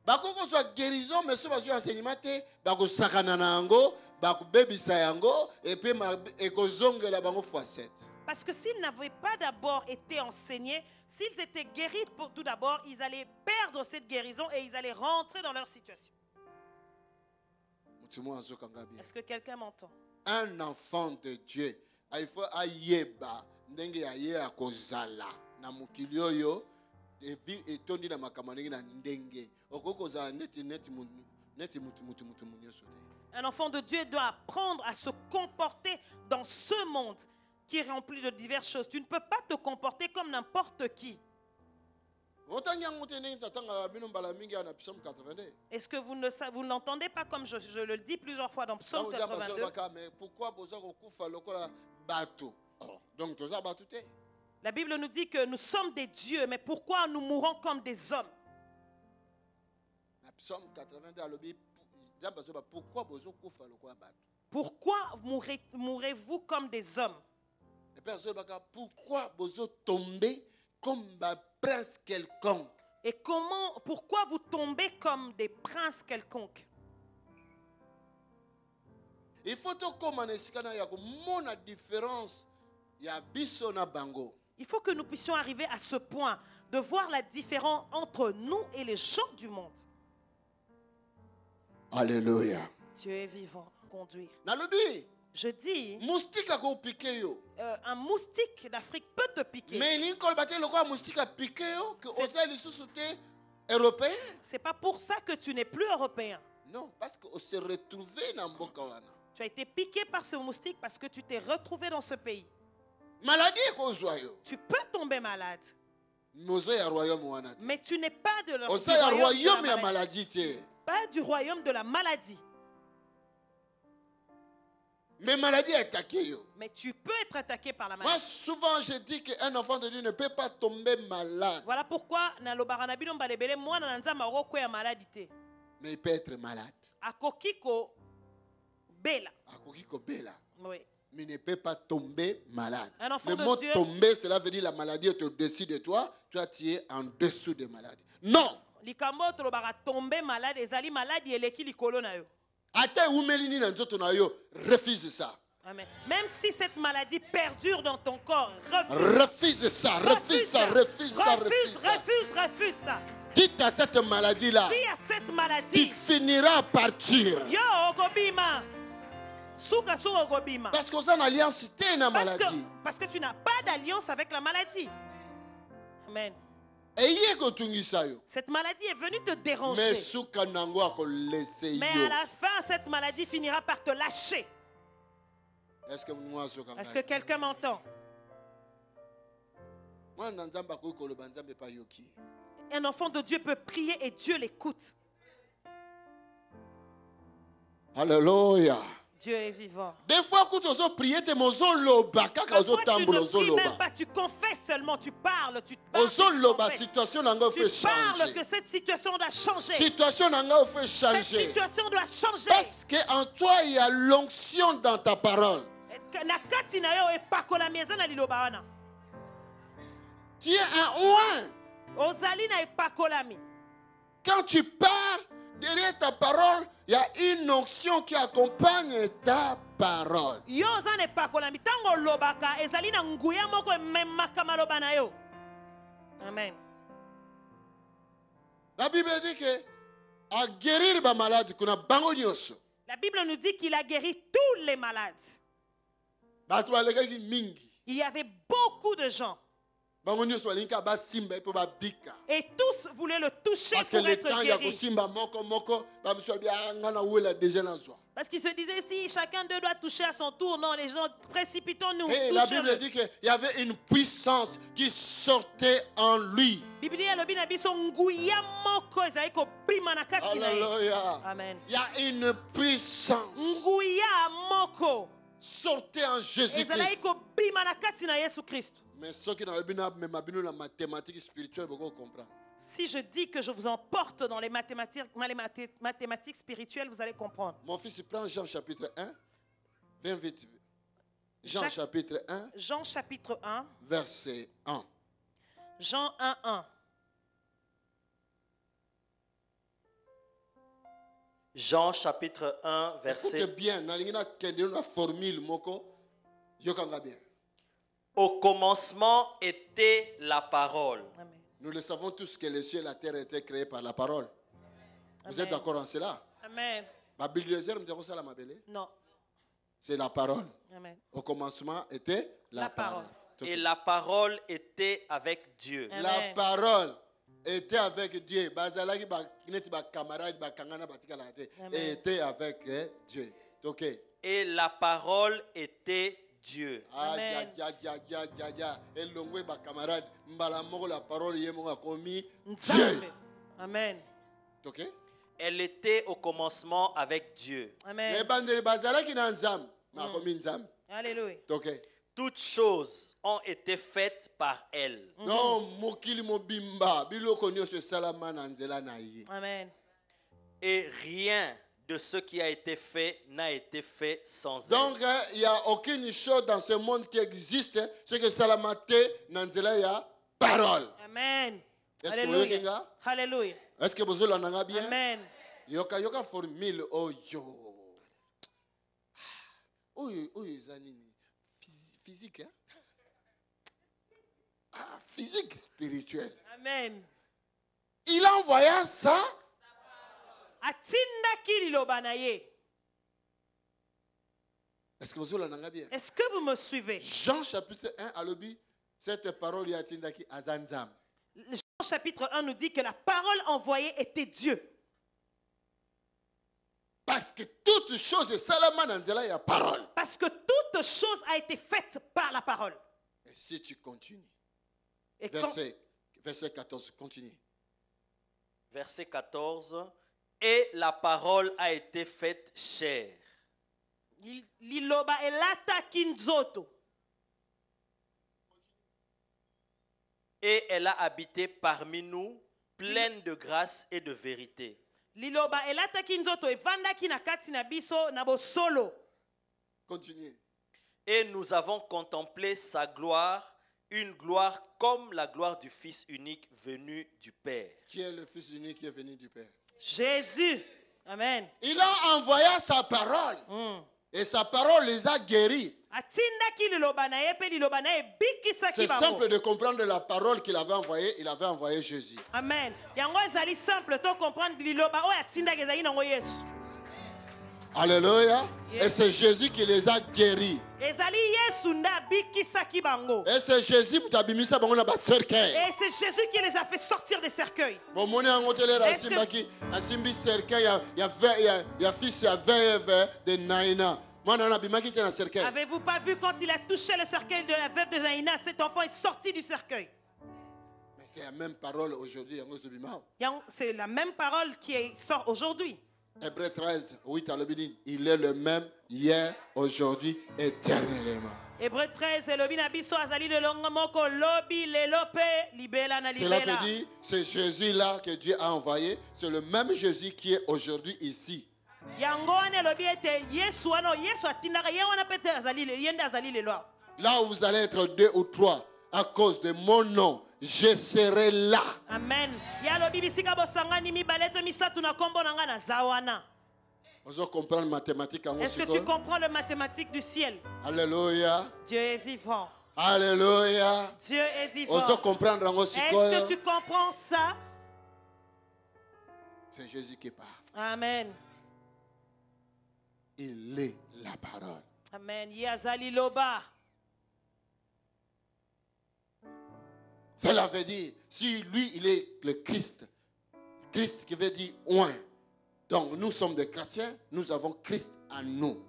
bako soit guérison mais so bazwa enseignement te bako sakana nango bako bebisa yango et puis ekozongela bango fois 7. Parce que s'ils n'avaient pas d'abord été enseignés, s'ils étaient guéris tout d'abord, ils allaient perdre cette guérison et ils allaient rentrer dans leur situation. Est-ce que quelqu'un m'entend? Un enfant de Dieu, il faut ayeba ndenge aye akozala na mukili oyo etondi na makamani na ndenge okokozala neti mutu munyoso. Un enfant de Dieu doit apprendre à se comporter dans ce monde qui est rempli de diverses choses. Tu ne peux pas te comporter comme n'importe qui. Est-ce que vous ne l'entendez pas comme je le dis plusieurs fois dans Psaume 82? La Bible nous dit que nous sommes des dieux, mais pourquoi nous mourons comme des hommes? Pourquoi mourrez-vous comme des hommes? Pourquoi vous tombez comme un prince quelconque? Et pourquoi vous tombez comme des princes quelconques? Il faut que différence. Il faut que nous puissions arriver à ce point de voir la différence entre nous et les gens du monde. Alléluia. Dieu est vivant. Conduire. Je dis, un moustique d'Afrique peut te piquer. Mais c'est pas pour ça que tu n'es plus européen. Non, parce qu'on s'est retrouvé dans Bokawana. Tu as été piqué par ce moustique parce que tu t'es retrouvé dans ce pays. Maladie, tu peux tomber malade. Mais tu n'es pas de royaume de la maladie. Pas du royaume de la maladie. Mais maladie est attaquée. Yo. Mais tu peux être attaqué par la Moi, maladie. souvent, je dis qu'un enfant de Dieu ne peut pas tomber malade. Voilà pourquoi na lobaka na bino mbalebele mwana na nzamba okoya maladie te. Mais il peut être malade. Akoki ko bela. Akoki kobela. Oui. Mais il ne peut pas tomber malade. Un enfant Le de mot Dieu- tomber, cela veut dire la maladie est au-dessus de toi. Toi, tu es en dessous de maladie. Non. Likambo tolobaka tomber malade ezali maladie eleki likolo na yo. Ata umelini na nzoto na yo, refuse ça. Amen. Même si cette maladie perdure dans ton corps, refuse. Refuse ça, refuse ça, refuse ça, refuse ça. refuse ça. Quitte à cette maladie-là, Si à cette tu maladie, finiras par partir. yo okobima. Suka suka okobima. Parce qu'on a une alliance, t'es une maladie. Parce que tu n'as pas d'alliance avec la maladie. Amen. Et hier que tu dis ça, yo. Cette maladie est venue te Mais déranger. souka nango ako laisser Mais yo. à la fin, cette maladie finira par te lâcher. Est-ce que moi souka Est-ce que quelqu'un m'entend? moi nzamba ko ko le banzambe pa yoki. Un enfant de Dieu peut prier et Dieu l'écoute. Alléluia. Dieu est vivant. Des fois quand tu as prié te mozo loba kaka ozo Parfois, tu tambola ne ozo pries même loba. pas, tu confesses seulement, tu parles, tu parles. Ozo tu loba confesses. situation nanga fait Tu parles changer. que cette situation doit changer. Situation nanga fait Cette changer. situation doit changer. Parce qu'en toi, il y a l'onction dans ta parole. Na kati na yo epakola mieza na liloba wana. Tu es un oin. Ozali na epakolami. Quand tu parles, derrière ta parole, il y a une onction qui accompagne ta parole. Yo oza na epakolami tango lobaka ezali na nguya moko ememaka maloba na yo. Amen. La Bible dit que à guérir les malades, kuna bango nyonso. La Bible nous dit qu'il a guéri tous les malades. Bato balekaki mingi. Il y avait beaucoup de gens. Bango nyonso balinka ba simba epo ba bika. Et tous voulaient le toucher Parce que pour le être temps ya guéri. kosimba moko ba mso bia ngana wela déjà na zwa. Parce qu'il se disait, si chacun d'eux doit toucher à son tour, non, les gens, précipitons-nous. Et la touchons-le. Bible dit qu'il y avait une puissance qui sortait en lui. Bible elobi na biso nguya moko ezali kobima na kati na ye. Alléluia. Amen. Il y a une puissance Nguya moko sortée en ezali Jésus-Christ. kobima na kati na Yesu Christ. Mais ceux qui n'ont pas la mathématique spirituelle, vous comprendre. Si je dis que je vous emporte dans les mathématiques spirituelles, vous allez comprendre. Mon fils, prend Jean chapitre 1. Viens vite. Jean Jacques- chapitre 1, Jean chapitre 1, verset 1. Jean 1, 1. Jean chapitre 1, verset... Écoute bien, la formule, moko, yokanga bien. Au commencement était la parole. Amen. Nous le savons tous que les cieux et la terre étaient créés par la parole. Vous êtes Amen. d'accord en cela? Amen. La Bible de Zère, me dit ça, la mabelle. Non. C'est la parole. Amen. Au commencement était la La parole. parole. Et la parole était avec Dieu. Amen. La parole était avec Dieu. Bazalaki ba neti ba camarade ba kangana batika la te. Amen. Était avec Dieu. OK. Et la parole était Dieu. Ah Amen. ya. Elongwe ba camarade mbala moko la parole yemo a commis Dieu. Nzambe. Amen. OK. Elle était au commencement avec Dieu. Les Amen. bandeli bazalaki na nzam, na commis nzam. Alléluia. OK. Toutes choses ont été faites par elle. Non mokili mobimba biloko nyonso salama na nzela na ye. Amen. Et rien de ce qui a été fait n'a été fait sans elle. Donc, il n'y a aucune chose dans ce monde qui existe, ce que Salamate Nanzela ya parole. Amen. Est-ce que vous Alléluia. voyez ça? Alléluia. Est-ce que vous l'avez bien? Amen. Yoka formule oyo. Oyo zanini. Physique, hein? Ah, physique spirituelle. Amen. Il a envoyé ça. Atindaki liloba na ye. Est-ce que vous l'avez bien? Est-ce que vous me suivez? Jean chapitre 1 à l'obi, cette parole y a tindaki azanzam. Jean chapitre 1 nous dit que la parole envoyée était Dieu. Parce que toute chose, Salama Nanzela, il y a parole. Parce que toute chose a été faite par la parole. Et si tu continues, Et quand, verset 14, continue. Verset 14. Et la parole a été faite chair. Liloba elataki nzoto. Et elle a habité parmi nous, pleine de grâce et de vérité. Liloba elataki nzoto evandaki na kati na biso na bosolo. Continuez. Et nous avons contemplé sa gloire, une gloire comme la gloire du Fils unique venu du Père. Qui est le Fils unique qui est venu du Père? Jésus. Amen. Il a envoyé sa parole. Et sa parole les a guéris. Atindaki liloba na ye pe liloba na ye bikisaki C'est bango. simple de comprendre la parole qu'il avait envoyée. Il avait envoyé Jésus. Amen. Yango ezali simple to comprendre liloba oyo atindaki ezali nango Yesu. Alléluia. Yes. Et c'est Jésus qui les a guéris. Ezali Yesu nda bikisaki bango. Et c'est Jésus qui t'a mis ça dans le cercueil. Et c'est Jésus qui les a fait sortir des cercueils. Bon, mon angotelé Est-ce que- Rasimba a simbi cercueil, il y a fils, il y a veuve de Naïna. Moi, on a bimaki qui est dans le cercueil. Avez-vous pas vu quand il a touché le cercueil de la veuve de Jaïna, cet enfant est sorti du cercueil. Mais c'est la même parole aujourd'hui. C'est la même parole qui sort aujourd'hui. Hébreux 13, 8 à l'obédine. Il est le même hier, aujourd'hui, éternellement. Hébreux 13, elobi na biso azali lelongo moko lobi lelope libela na Cela libela. veut dire, c'est Jésus-là que Dieu a envoyé. C'est le même Jésus qui est aujourd'hui ici. Yango wana elobi ete Yesu wana Yesu atindaka ye wana pete azali le yende azali lelo. Là où vous allez être 2 ou 3 à cause de mon nom, je serai là. Amen. Ya lobi bisika bosangani mibale to misatu na kombo na nga na zawana. Vous comprenez mathématiques en Est-ce que tu comprends le mathématique du ciel? Alléluia. Dieu est vivant. Alléluia. Dieu est vivant. Vous comprendre en Est-ce que tu comprends ça? C'est Jésus qui parle. Amen. Il est la parole. Amen. Yazali loba. Cela veut dire, si lui, il est le Christ, Christ qui veut dire oint. Donc, nous sommes des chrétiens, nous avons Christ en nous.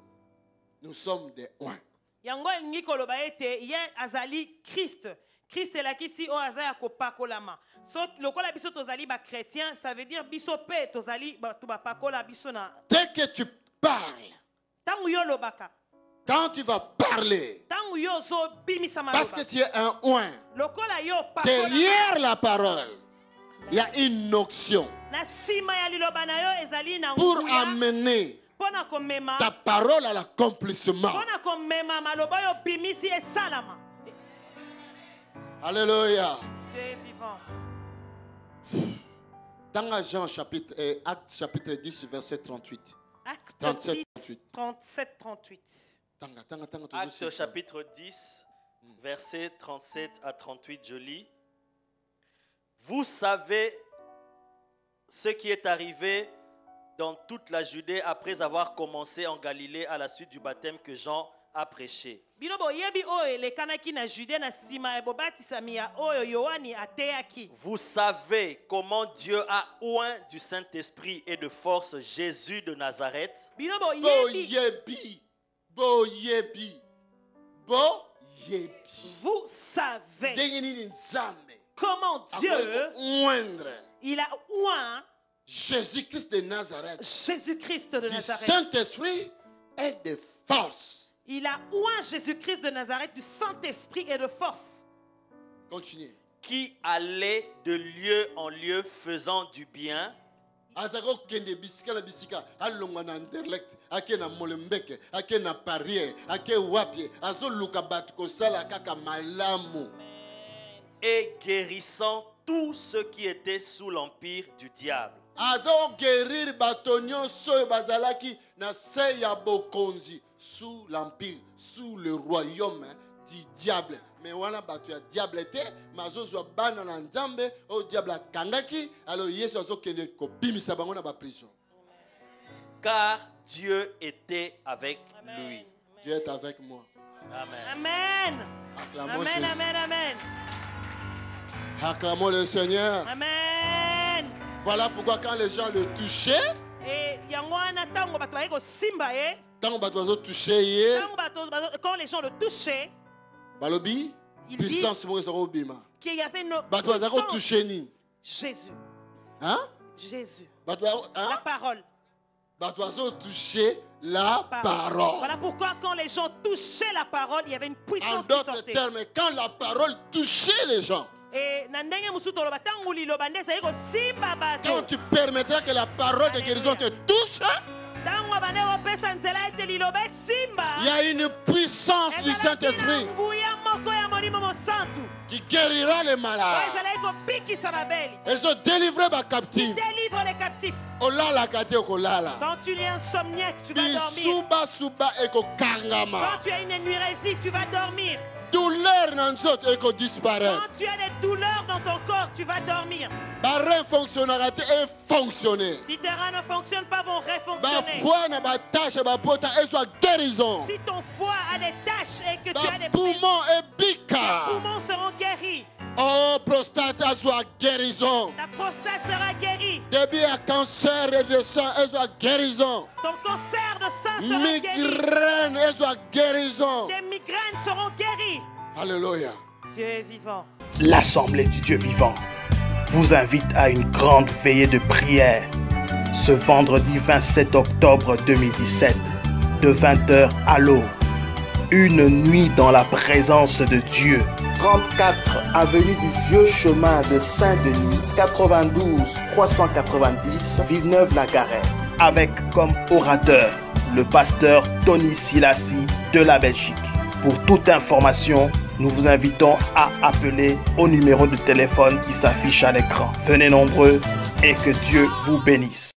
Nous sommes des oints. Yango ngi koloba ete ye azali Christ. Christ elakisi o azaya kopakolama. So lokola biso tozali ba chrétien, ça veut dire biso pe tozali to ba pakola biso na. Dès que tu parles, Tangu yo lobaka. quand tu vas parler, Tangu yo zo bimisa parce que maloba. tu es un oint, Lokola yo pakola. derrière la parole, il y a une onction Na sima ya liloba na yo ezali na pour nguya. amener Pona komema. ta parole à l'accomplissement. Pona komema maloba yo bimisi esalama. Alléluia. Dieu est vivant. Dans Jean chapitre, Acte chapitre 10, verset 38. Acte 37, 10, 37, 38. Acte chapitre 10, versets 37 à 38, je lis. Vous savez ce qui est arrivé dans toute la Judée après avoir commencé en Galilée à la suite du baptême que Jean a prêché. Bino boyebi oyo elekanaki na Judée na sima ebobatisami ya oyo Yohani ateyaki. Vous savez comment Dieu a oint du Saint-Esprit et de force Jésus de Nazareth, Bino boyebi, Boyebi. Boyebi. Boyebi. vous savez Dengenini nzambe. comment Dieu Oindre il a oint Jésus-Christ de Nazareth. Jésus-Christ de Du Nazareth. Saint-Esprit et de force. Il a oint Jésus-Christ de Nazareth du Saint-Esprit et de force. Continuez. qui allait de lieu en lieu faisant du bien Azako kende bisika na bisika alongwa na Anderlecht ake na Molenbeek ake na Paris ake wapi azoluka bato kosala kaka malamu et guérissant tous ceux qui étaient sous l'empire du diable. azo guérir bato nyonso oyo bazalaki na se ya bokonzi sous l'empire sous le royaume du diable. Mais wana bato ya diable te mazozwa bana na nzambe o diable akangaki alors Yesu azokende kobimisa bango na ba prison. Car Dieu était avec lui. Dieu est avec moi. Amen. Amen. Acclamons Amen, Jésus. amen, amen. Acclamons le Seigneur. Amen. Voilà pourquoi quand les gens le touchaient, Et yango wana tango bato baye kosimba ye, tant bato bazotouche ye, quand les gens le touchaient, balobi Ils puissance moko ezoko bima. qu'il y avait une Bato bazako puissance. touche ni. Jésus. Hein? Jésus. Bato La hein? parole. Batoiseau toucher la parole. Voilà pourquoi quand les gens touchaient la parole, il y avait une En puissance qui d'autres sortait. termes, quand la parole touchait les gens, Et na ndenge mususu toloba tangu liloba nde ezali kosimba bato. quand tu permettras que la parole de guérison te touche, Tango bande kopesa nzela ete liloba esimba. il y a une puissance du Saint-Esprit nguya moko ya molimo mosantu. qui guérira les malades. Ezali kopikisa babeli. Ils ont délivré ma captive. Délivre les captifs. Olala kate okolala. Quand tu es insomniaque, tu vas dormir. Bisuba suba eko kangama. Quand tu as une énurésie, tu vas dormir. Douleur dans nzoto eko disparaître. Quand tu as des douleurs dans ton corps, tu vas dormir. Ba refonctionnera te et fonctionner. Si tes reins ne fonctionnent pas, vont Ba réfonctionner. foi na ba tâche ba pota et soit guérison. Si ton foie a des taches et que tu as Ba des poumon et bika. poumons seront guéris. Oh prostate soit guérison. Ta prostate sera guérie. Début à cancer et de sang et soit guérison. Ton cancer de sein sera guéri. Migraine et soit guérison. Tes migraines seront guéries. Alléluia. Dieu est vivant. L'Assemblée du Dieu vivant vous invite à une grande veillée de prière ce vendredi 27 octobre 2017 de 20h à l'aube. Une nuit dans la présence de Dieu. 34 avenue du Vieux Chemin de Saint-Denis, 92 390 Villeneuve-la-Garenne. Avec comme orateur le pasteur Tony Silassi de la Belgique. Pour toute information, nous vous invitons à appeler au numéro de téléphone qui s'affiche à l'écran. Venez nombreux et que Dieu vous bénisse.